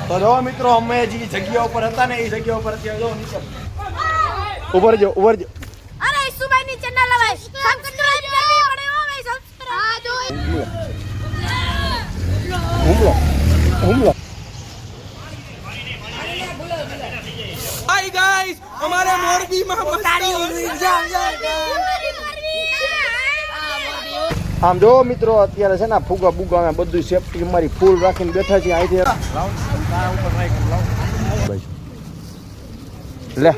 તો જો મિત્રો અમે જે જગ્યા ઉપર હતા ને એ જગ્યા ઉપર અત્યારે જો નીચે ઉપર જો અરે સુભાઈ ની ચેનલ હવે સબસ્ક્રાઇબ કરવી પડે હો ભાઈ સબસ્ક્રાઇબ હુમલો હાય ગાઈસ અમારે મોરબીમાં આમ જો મિત્રો અત્યારે છે ને ફુગા બુગા અમે બધું સેફટી અમારી ફૂલ રાખીને બેઠા છીએ અહીંથી લે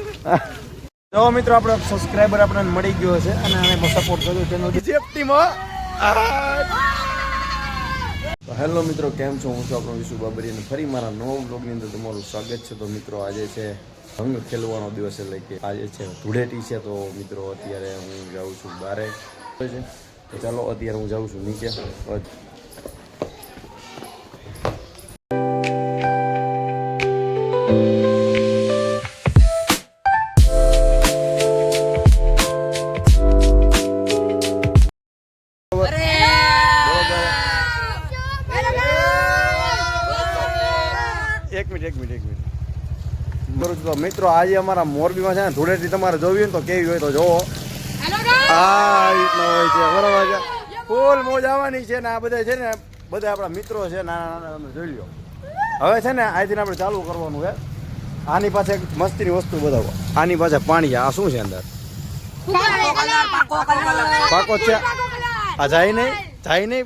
જો મિત્રો આપણો સબસ્ક્રાઇબર આપણને મળી ગયો છે અને આને સપોર્ટ કર્યો ચેનલ સેફટીમાં તો હેલો મિત્રો કેમ છો હું છું આપણો વિશુ બાબરી અને ફરી મારા નવા બ્લોગની અંદર તમારું સ્વાગત છે તો મિત્રો આજે છે રંગ ખેલવાનો દિવસ એટલે કે આજે છે ધૂળેટી છે તો મિત્રો અત્યારે હું જાઉં છું બારે છે તો ચાલો અત્યારે હું જાઉં છું નીચે એક મિનિટ બરોબર તો મિત્રો આજે અમારા મોરબીમાં છે ને ધૂળેટી તમારે જોવી હોય તો કેવી હોય તો જોવો આ રીતના હોય છે બરોબર છે ફૂલ મોજ આવવાની છે ને આ બધા છે ને બધા આપણા મિત્રો છે નાના નાના તમે જોઈ લો હવે છે ને આજથી આપણે ચાલુ કરવાનું છે આની પાસે એક મસ્તીની વસ્તુ બતાવો આની પાસે પાણી આ શું છે અંદર પાકો છે આ જાય નહીં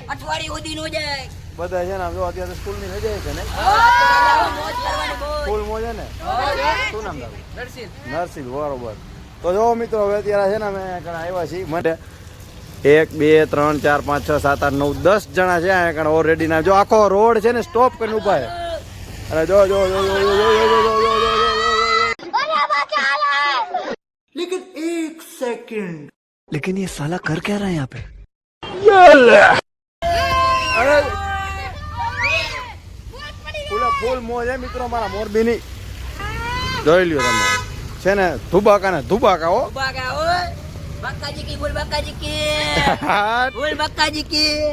અઠવાડિયું સુધી નો જાય બધા છે ને જો અત્યારે સ્કૂલ ની રજા છે ને સ્કૂલ મોજ છે ને શું નામ તારું નરસિંહ બરોબર તો જો મિત્રો હવે અત્યારે છે ને અમે આવ્યા છીએ માટે 1 2 3 4 5 6 7 8 9 10 જણા છે અહીંયા ઓલરેડી ના જો આખો રોડ છે ને સ્ટોપ કરીને ઉભા છે અને જો लेकिन एक सेकंड लेकिन ये साला कर क्या रहा है यहाँ पे ફૂલ મોજ હે મિત્રો મારા મોરબીની જોઈ લ્યો તમે છે ને ધુબાકા હો બક્કાજી કી બોલ બક્કાજી કી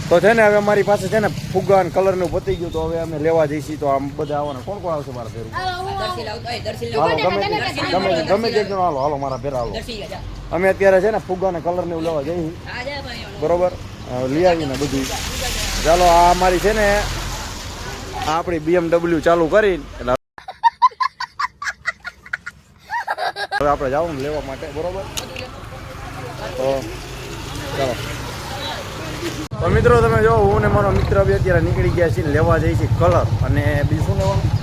તો છે ને હવે અમારી પાસે છે ને ફુગ્ગા કલર નું પતી ગયું તો હવે અમે લેવા જઈશું તો આમ બધા આવવાના કોણ આવશે મારા ભેરું ગમે તે જણ હાલો મારા ભેર હાલો અમે અત્યારે છે ને ફુગ્ગા ને કલર ને લેવા જઈશું બરોબર લઈ આવીને બધું ચાલો આ અમારી છે ને આપણી BMW ચાલુ કરીને એટલે હવે આપણે જવાનું લેવા માટે બરોબર તો ચાલો તો મિત્રો તમે જો હું ને મારો મિત્ર બી અત્યારે નીકળી ગયા છીએ લેવા જઈએ છીએ કલર અને બીજું શું લેવાનું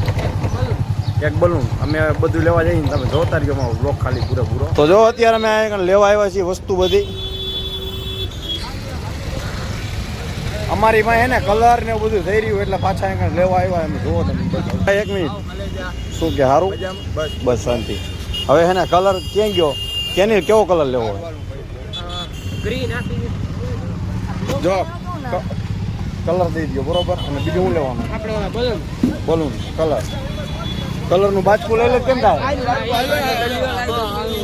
એક બલૂન અમે બધું લેવા જઈએ તમે જોતા રહ્યો મારો બ્લોગ ખાલી પૂરો તો જો અત્યારે અમે લેવા આવ્યા છીએ વસ્તુ બધી અમારી પાસે ને કલર ને બધું થઈ રહ્યું એટલે પાછા અહીંયા લેવા આવ્યા અમે જોવો તમે એક મિનિટ શું કે સારું બસ શાંતિ હવે હે ને કલર ક્યાં ગયો કેની કેવો કલર લેવો હોય ગ્રીન જો કલર દઈ દો બરોબર અને બીજું શું લેવાનું આપણે બલૂન કલર નું બાજકું લઈ લે કેમ થાય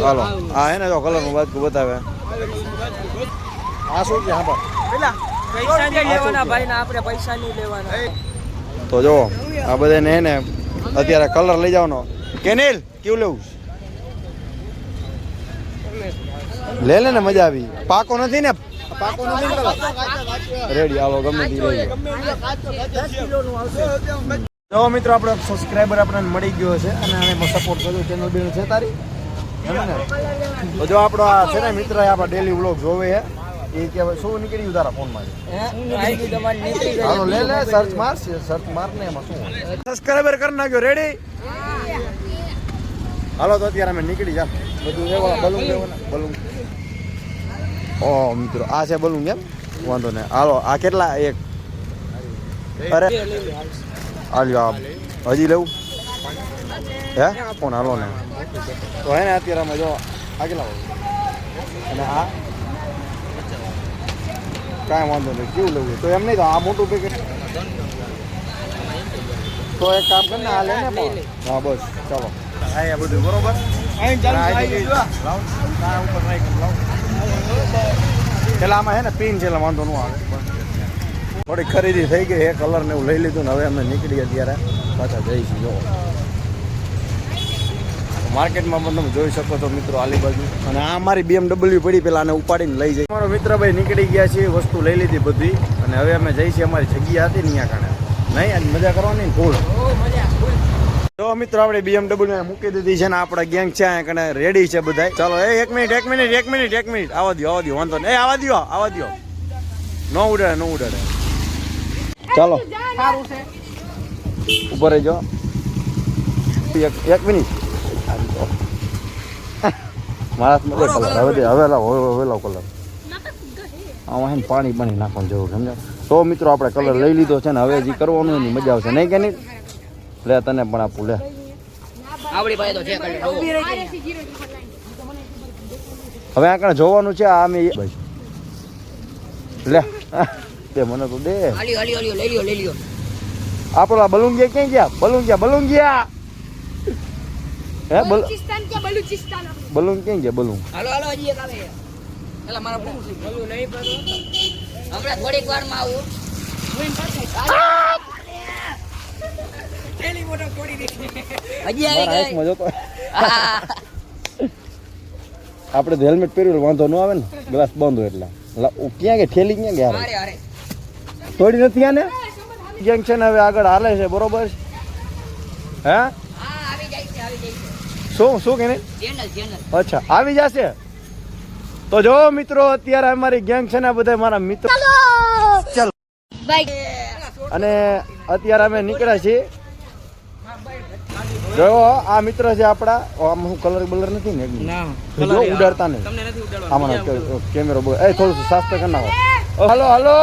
હાલો હા હે ને જો કલર નું બાજકું બતાવે આ શું છે હા પૈસા નહીં લેવાના ભાઈ ને આપણે પૈસા નહીં લેવાના તો જો આ બધાને હે ને અત્યારે કલર લઈ જવાનો કેનેલ કેવું લેવું લે ને મજા આવી પાકો નથી ને રેડી હાલો ગમે તે રેડી જો મિત્રો આપણો સબસ્ક્રાઇબર આપણને મળી ગયો છે અને આને સપોર્ટ કર્યો ચેનલ બેન છે તારી એમ ને તો જો આપણો આ છે ને મિત્ર આપણા ડેલી વ્લોગ જોવે છે એ કે શું નીકળ્યું તારા ફોનમાં હાલો લે સર્ચ માર ને એમાં શું સબસ્ક્રાઇબર કરી નાખ્યો રેડી હાલો તો અત્યારે અમે નીકળી જા બધું લેવા બલૂન ઓ મિત્રો આ છે બલૂન કેમ વાંધો ને હાલો આ કેટલા એક અરે હાલ્યો હજી લેવું હે કોણ હાલો ને તો હે ને અત્યારે અમે જો આ કેટલા અને આ કાંઈ વાંધો નહીં કેવું લેવું તો એમ નહીં તો આ મોટું પેકેટ તો એક કામ કરીને આ લે ને હા બસ ચાલો થાય બધું બરોબર. પેલા આમાં હે ને પિન છે એટલે વાંધો ન આવે. થોડી ખરીદી થઈ ગઈ, એ કલર ને એવું લઈ લીધું ને હવે અમે નીકળી અત્યારે પાછા જઈશું. જો માર્કેટમાં પણ તમે જોઈ શકો છો મિત્રો આલી બાજુ. અને આ અમારી BMW પડી, પેલા આને ઉપાડીને લઈ જાય. અમારો મિત્ર ભાઈ નીકળી ગયા છે, વસ્તુ લઈ લીધી બધી અને હવે અમે જઈશું અમારી જગ્યા હતી ને અહીંયા કારણે. નહીં આજ મજા કરવાની ને ફૂલ. જો મિત્રો આપણે BMW ને મૂકી દીધી છે ને આપણા ગેંગ છે અહીંયા કને રેડી છે બધા. ચાલો એક મિનિટ આવવા દો વાંધો નહીં. આવવા દો નો ઉડાડે. ચાલો ઉપર રહેજો એક મિનિટ. મારા કલર હવે લાવ કલર આમાં હે ને પાણી નાખવાનું જરૂર સમજો. તો મિત્રો આપણે કલર લઈ લીધો છે ને હવે જે કરવાનું એની મજા આવશે નહીં કે નહીં. લે તને પણ આપું લે. હવે આ જોવાનું છે આ મેં લે દે મને તો દે. આપણા બલુંગિયા ક્યાં ગયા? બલુંગિયા હે બલુચિસ્તાન કે બલુચિસ્તાન બલૂન ક્યાં ગયા? બલૂન હાલો હજી એક આવે. એલા મારા બલૂન નહીં પડો. હમણાં થોડીક વારમાં આવું. થેલી મોટો તોડી દે. હજી આવી ગઈ. મજો તો આપણે તો હેલ્મેટ પહેર્યું વાંધો ન આવે ને. ગ્લાસ બંધ હોય એટલે ક્યાં ગયા? થેલી ક્યાં ગયા? અરે થોડી નથી આને ગેંગ છે ને હવે આગળ હાલે છે બરોબર. હે શું કે અચ્છા આવી જશે. તો જો મિત્રો અત્યારે અમારી ગેંગ છે ને બધા મારા મિત્રો. ચાલો અને અત્યારે અમે નીકળ્યા છીએ. જો આ મિત્ર છે આપણા. આમાં શું કલર બલર નથી ને? જો ઉડાડતા નહીં આમાં કેમેરો થોડું સાફ કરી નાખો. હાલો હાલો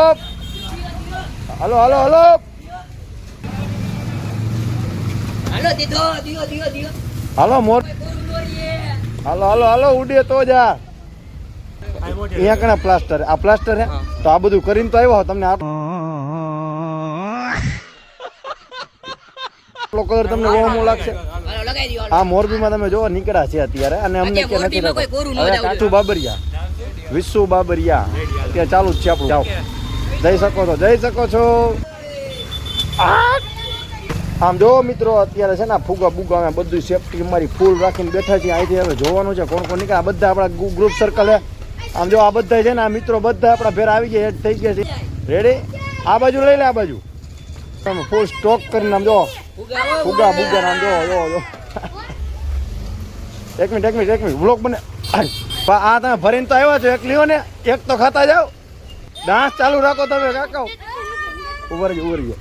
મોર હાલો ઉડે તો જા. અહીંયા કણા પ્લાસ્ટર? આ પ્લાસ્ટર હે તો આ બધું કરીને તો આવ્યો તમને. આટલો કલર તમને બહુ લાગશે. આ મોરબીમાં તમે જોવો નીકળ્યા છે અત્યારે અને અમને ક્યાં નથી કાચું બાબરિયા વિશ્વ બાબરિયા ત્યાં ચાલુ જ છે આપણું. જાઓ જઈ શકો છો. આમ જો મિત્રો અત્યારે છે ને ફુગા બુગા અમે બધું સેફટી અમારી ફૂલ રાખીને બેઠા છીએ. અહીંથી હવે જોવાનું છે કોણ નીકળે. આ બધા આપણા ગ્રુપ સર્કલ હે. આમ જો આ બધા છે ને આ મિત્રો બધા આપણા ફેર આવી ગયા, એડ થઈ ગયા છે. રેડી? આ બાજુ લઈ લે, આ બાજુ ફૂલ સ્ટોક કરીને આમ જો ફુગા બુગા આમ જો એક મિનિટ વ્લોગ બને. આ તમે ભરીને તો આવ્યા છો, એક લ્યો ને એક તો ખાતા જાઓ. ડાન્સ ચાલુ રાખો તમે કાકા. ઉભર ગયો.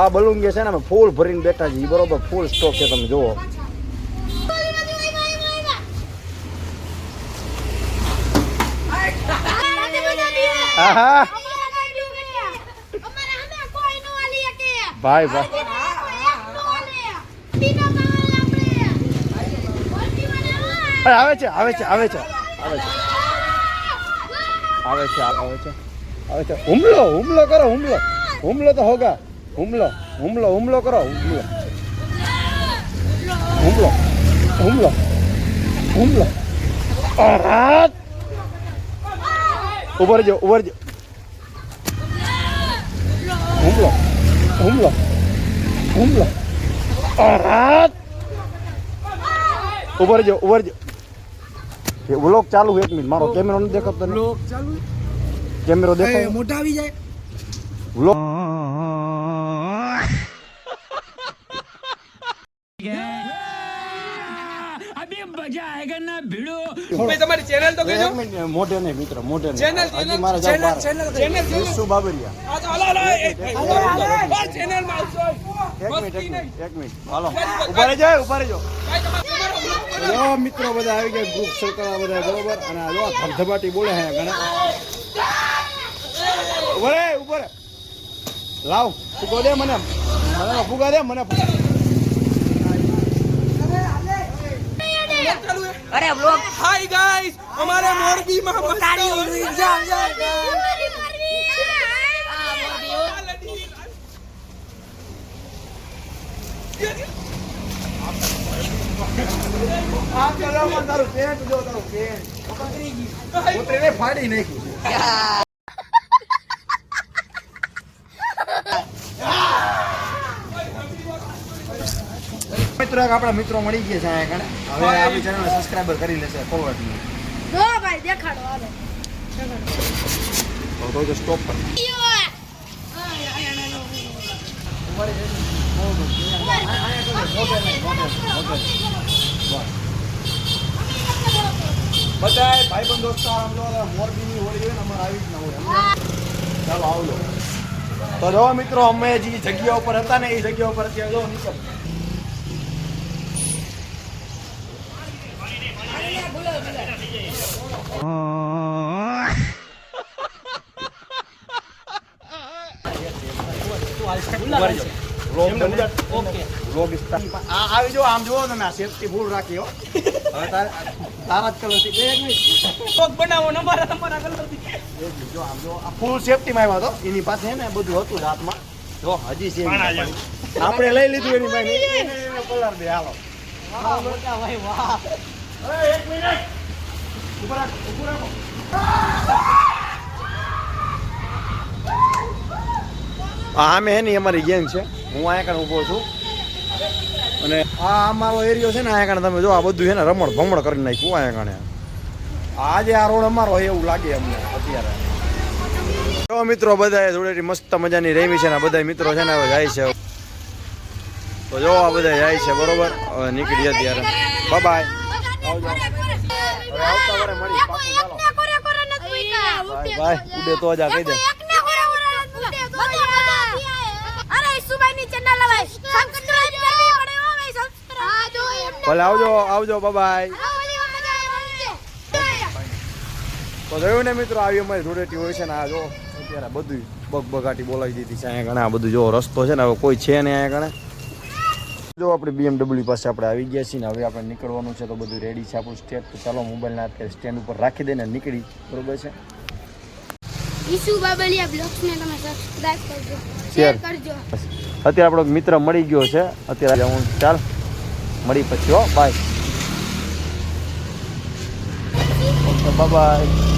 આ બલૂન છે ને અમે ફૂલ ભરીને બેઠા છીએ બરોબર. ફૂલ સ્ટોક છે તમે જુઓ. ભાઈ આવે છે હુમલો કરો. હુમલો તો હોગા. હુમલો કરો. હુમલો ઉભર જો. હુમલો ઉભર જો. વ્લોગ ચાલુ. એક મિનિટ મારો કેમેરો નથી દેખાતો. કેમેરો દેખાય મોટા આવી જાય. વ્લોગ તમારી ચેનલ તો કહેજો. મોઢે નહીં મિત્ર, મોઢે નહીં. હજી મારે ચેનલ વિશ્વ બાબરિયા. એક મિનિટ હાલો. ઉભા રહેજો. જો મિત્રો બધા આવી ગયા ગ્રુપ સર્કલ બધા બરોબર. અને આ જો ધબધબાટી બોલે હે ઘણા. ઉભરે લાવ ફૂગો દે મને. ફૂગા દે મને. અરે વ્લોગ. હાય ગાઈસ, અમારે મોરબીમાં આમ તો જો પણ તારું પેન્ટ જો તારું પેન્ટ ઉતરીને ફાડી નાખ્યું મિત્રો આપણા મિત્રો મળી ગયા છે અહીંયા કણે. હવે આપણી ચેનલ સબસ્ક્રાઇબર કરી લેશે ફોરવર્ડ જો ભાઈ દેખાડો હાલો તો સ્ટોપ પર બધાય ભાઈબંધ દોસ્તાર આમ જો મોરબીની હોળી હોય ને અમારે આવી જ ના હોય ચાલો આવજો તો જો મિત્રો અમે જે જગ્યા ઉપર હતા ને એ જગ્યા ઉપર અત્યારે જો નીચે આવી જો આમ જોવો તમે આ સેફટી ફૂલ રાખી હો હવે તારા જ કલર થી એક મિનિટ બનાવો નંબર તમારા કલર જો આમ જો આ ફૂલ સેફટી માં આવ્યો હતો એની પાસે ને બધું હતું જ હાથમાં જો હજી છે આપણે લઈ લીધું એની પાસે કલર દે હાલો ભાઈ વાહ એક મિનિટ ઉભો રાખો આમે હે ને અમારી ગેંગ છે હું અહીંયા કારણે ઊભો છું અને આ અમારો એરિયો છે ને અહીંયા કારણે તમે જો આ બધું છે ને રમણ ભમણ કરી નાખ્યું અહીંયા કારણે આજે આ રોડ અમારો હોય એવું લાગે અમને અત્યારે જો મિત્રો બધા જોડેથી મસ્ત મજાની રેમી છે ને બધા મિત્રો છે ને હવે જાય છે તો જો આ બધા જાય છે બરોબર હવે નીકળી અત્યારે બાય બાય આવજો હવે આવતા વારે મળી પાછું ચાલો બાય બાય ઉડે તો જ આ કહી દે ભલે આવજો આવજો બાય તો જોયું ને મિત્રો આવી અમારી ધૂળેટી હોય છે ને આ જો અત્યારે બધું બગબગાટી બોલાવી દીધી છે અહીંયા ઘણા બધું જો રસ્તો છે ને હવે કોઈ છે ને અહીંયા ઘણા જો આપણે BMW પાસે આપણે આવી ગયા છીએ ને હવે આપણે નીકળવાનું છે તો બધું રેડી છે આપણું સ્ટેપ તો ચાલો મોબાઈલના અત્યારે સ્ટેન્ડ ઉપર રાખી દઈને નીકળી બરોબર છે ઈસુ બાબલિયા બ્લોગ્સને તમે સબસ્ક્રાઇબ કરજો શેર શેર કરજો અત્યારે આપણો મિત્ર મળી ગયો છે અત્યારે હું ચાલ મળી પછી હો bye okay bye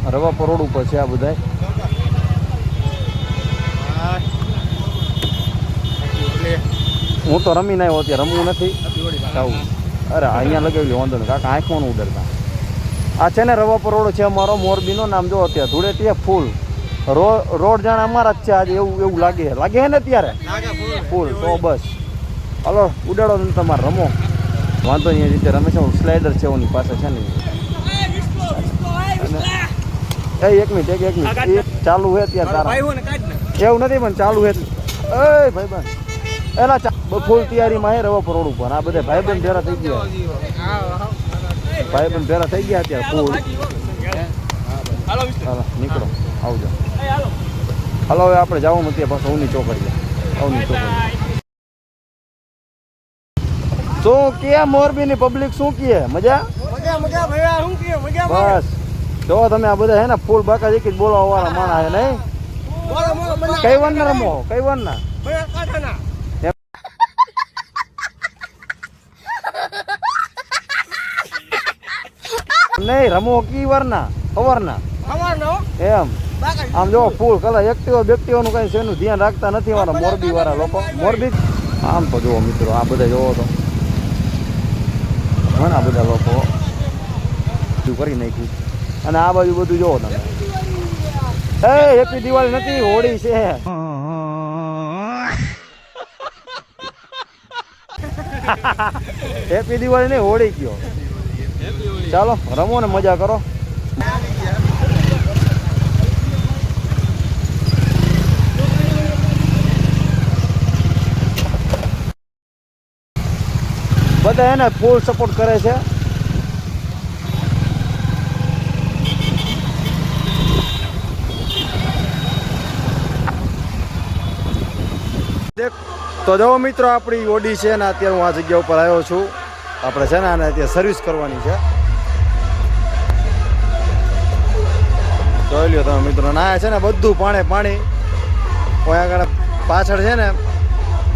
Ravapar road ઉપર છે આ બધા હું તો રમીને આવ્યો અત્યારે રમવું નથી આવું અરે અહીંયા લગાવી વાંધો નહીં કાકા આંખમાં ન ઉડરતા આ છે ને રવાપર રોડ છે અમારો મોરબીનો નામ જો અત્યારે ધૂળેટી ફૂલ રોડ જાણે અમારા જ છે આજે એવું લાગે હે ને અત્યારે ફૂલ તો બસ હલો ઉડાડો ને તમારે રમો વાંધો નહીં રીતે રમે છે સ્લાઇડર છે એની પાસે છે ને એક મિનિટ ચાલુ હે અત્યારે તારા એવું નથી પણ ચાલુ હે એ ભાઈ બન એલા ફૂલ તૈયારીમાં હે રવાપર રોડ ઉપર આ બધા ભાઈબંધ ભેરા થઈ ગયા અત્યારે ફૂલ હાલો નીકળો આવજો હાલો હવે આપણે જવાનું અત્યારે પાછું અવની ચોકડી શું કે મોરબીની પબ્લિક શું કહે મજા બસ જો તમે આ બધા હે ને ફૂલ બાકા જે બોલાવા વાળા માણા હે નહીં કઈ વન ના રમો કઈ વન ના નહીં રમો કી વાર ના સવારના એમ આમ જો ફૂલ કલર વ્યક્તિઓનું કઈ છે એનું ધ્યાન રાખતા નથી અમારા મોરબી વાળા લોકો. મોરબી આમ તો જુઓ મિત્રો, આ બધા જોવો તો ઘણા બધા લોકો કરી નાખ્યું. અને આ બાજુ બધું જોવો તમે. હેપી દિવાળી નથી, હોળી છે. હેપી દિવાળી નહીં, હોળી કયો. ચાલો રમો ને મજા કરો. બધા એને ફૂલ સપોર્ટ કરે છે. તો જો મિત્રો આપણી ઓડી છે ને અત્યારે હું આ જગ્યા ઉપર આવ્યો છું. આપણે છે ને આને અત્યારે સર્વિસ કરવાની છે. જોઈ લ્યો તમે મિત્રો, ના છે ને બધું પાણી કોઈ આગળ પાછળ છે ને,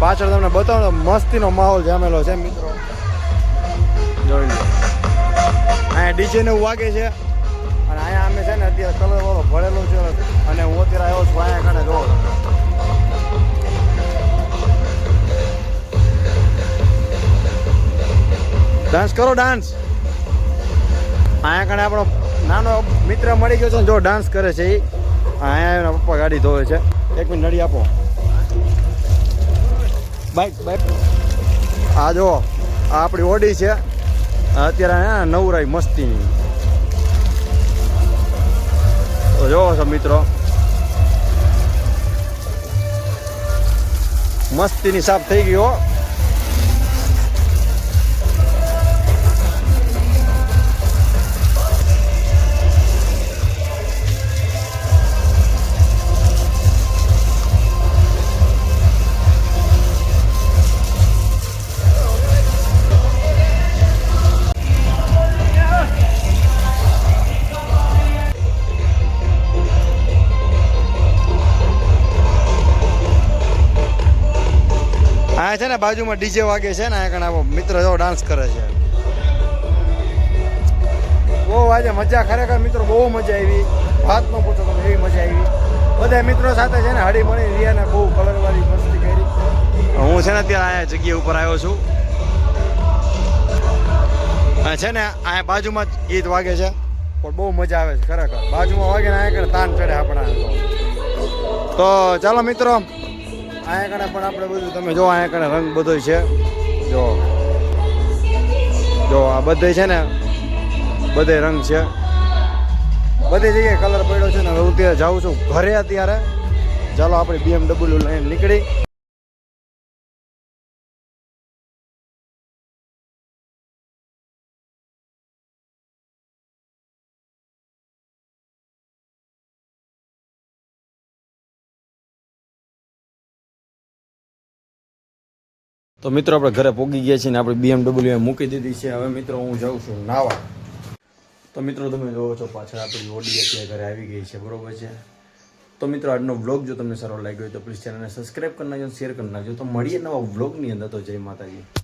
પાછળ તમને બતાવો મસ્તીનો માહોલ જામેલો છે મિત્રો. જોઈ લો અહીંયા ડીજે ને એવું વાગે છે. અને અહીંયા અમે છે ને અત્યારે કલર વાળો ભરેલો છે. અને હું અત્યારે આવ્યો છું અહીંયા કણે જોવો ડાન્સ કરો, ડાન્સ. અહીંયા કણે આપણો નાનો મિત્ર મળી ગયો છે, જો ડાન્સ કરે છે એ. અહીંયા એના પપ્પા ગાડી ધોવે છે. એક મિનિટ નડી આપો. બાઈક આ જો આ આપણી ઓડી છે અત્યારે નવરાઈ મસ્તીની. તો જોવો છો મિત્રો, મસ્તીની સાફ થઈ ગઈ હો. આ છે ને બાજુમાં ડીજે વાગે છે ને, અહીંયા કણ મિત્ર જો ડાન્સ કરે છે. બહુ આજે મજા, ખરેખર મિત્રો બહુ મજા આવી. વાત ન પૂછો તમે, એવી મજા આવી. બધા મિત્રો સાથે છે ને હળી મળી રહ્યા ને બહુ કલરવાળી મસ્તી કરી. હું છે ને અત્યારે અહીંયા જગ્યા ઉપર આવ્યો છું. છે ને અહીંયા બાજુમાં જ ગીત વાગે છે પણ બહુ મજા આવે છે ખરેખર. બાજુમાં વાગે ને અહીંયા કણે તાન ચડે આપણા. તો ચાલો મિત્રો, અહીંયા કણે પણ આપણે બધું તમે જો અહીંયા કણે રંગ બધો છે. જો આ બધે છે ને બધે રંગ છે, બધી જગ્યાએ કલર પડ્યો છે ને. હું અત્યારે જાઉં છું ઘરે. અત્યારે ચાલો આપણે BMW લઈને નીકળી. તો મિત્રો આપણે ઘરે પહોંચી ગયા છીએ ને આપણે BMW મૂકી દીધી છે. હવે મિત્રો હું જાઉં છું નાવા. તો મિત્રો તમે જોવો છો પાછળ આપણી ઓડી અત્યારે ઘરે આવી ગઈ છે, બરોબર છે. તો મિત્રો આજનો વ્લોગ જો તમને સારો લાગ્યો હોય તો પ્લીઝ ચેનલને સબસ્ક્રાઈબ કરી નાખજો, શેર કરી નાખજો. તો મળીએ નવા વ્લોગની અંદર. તો જય માતાજી.